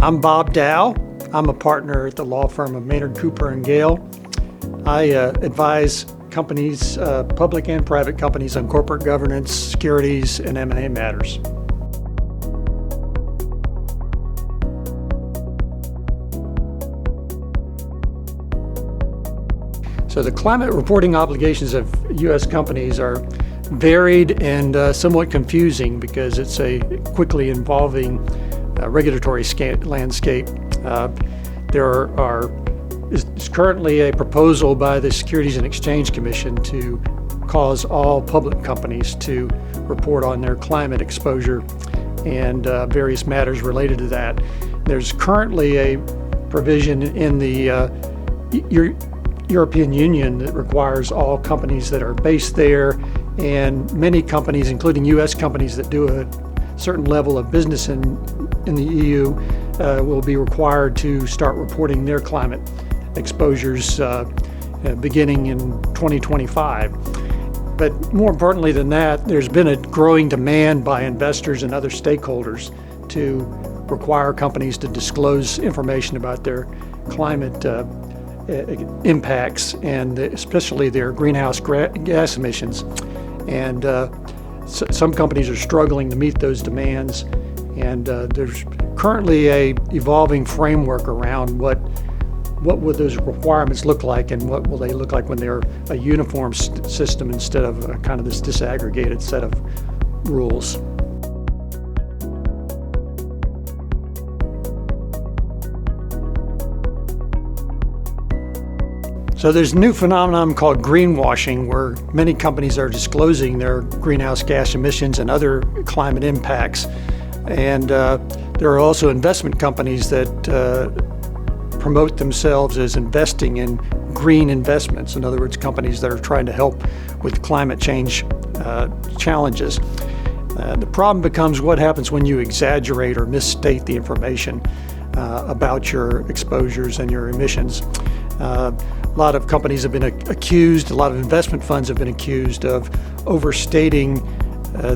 I'm Bob Dow. I'm a partner at the law firm of Maynard Cooper & Gale. I advise companies, public and private companies, on corporate governance, securities, and M&A matters. So the climate reporting obligations of U.S. companies are varied and somewhat confusing because it's a quickly evolving regulatory landscape. There is currently a proposal by the Securities and Exchange Commission to cause all public companies to report on their climate exposure and various matters related to that. There's currently a provision in the European Union that requires all companies that are based there, and many companies, including U.S. companies that do a certain level of business in the EU, will be required to start reporting their climate exposures beginning in 2025. But more importantly than that, there's been a growing demand by investors and other stakeholders to require companies to disclose information about their climate impacts, and especially their greenhouse gas emissions. And some companies are struggling to meet those demands, and there's currently a evolving framework around what would those requirements look like, and what will they look like when they're a uniform system instead of kind of this disaggregated set of rules. So there's a new phenomenon called greenwashing, where many companies are disclosing their greenhouse gas emissions and other climate impacts. And there are also investment companies that promote themselves as investing in green investments. In other words, companies that are trying to help with climate change challenges. The problem becomes what happens when you exaggerate or misstate the information about your exposures and your emissions. A lot of companies have been accused, a lot of investment funds have been accused of overstating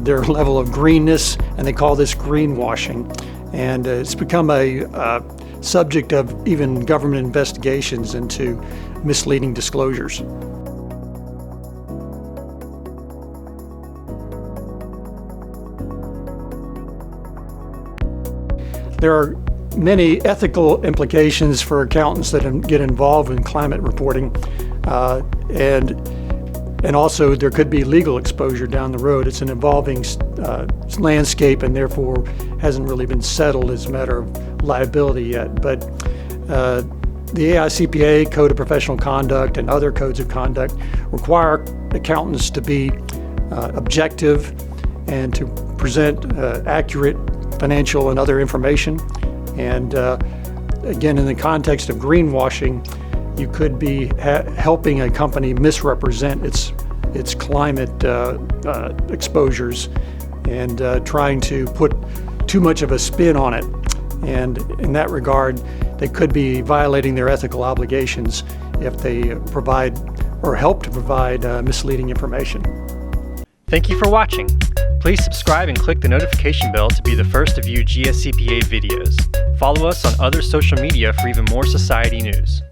their level of greenness, and they call this greenwashing. And it's become a subject of even government investigations into misleading disclosures. There are many ethical implications for accountants that get involved in climate reporting, and also there could be legal exposure down the road. It's an evolving landscape, and therefore hasn't really been settled as a matter of liability yet. But the AI CPA, Code of Professional Conduct, and other codes of conduct require accountants to be objective and to present accurate financial and other information. And again, in the context of greenwashing, you could be helping a company misrepresent its climate exposures and trying to put too much of a spin on it. And in that regard, they could be violating their ethical obligations if they provide or help to provide misleading information. Thank you for watching. Please subscribe and click the notification bell to be the first to view GSCPA videos. Follow us on other social media for even more society news.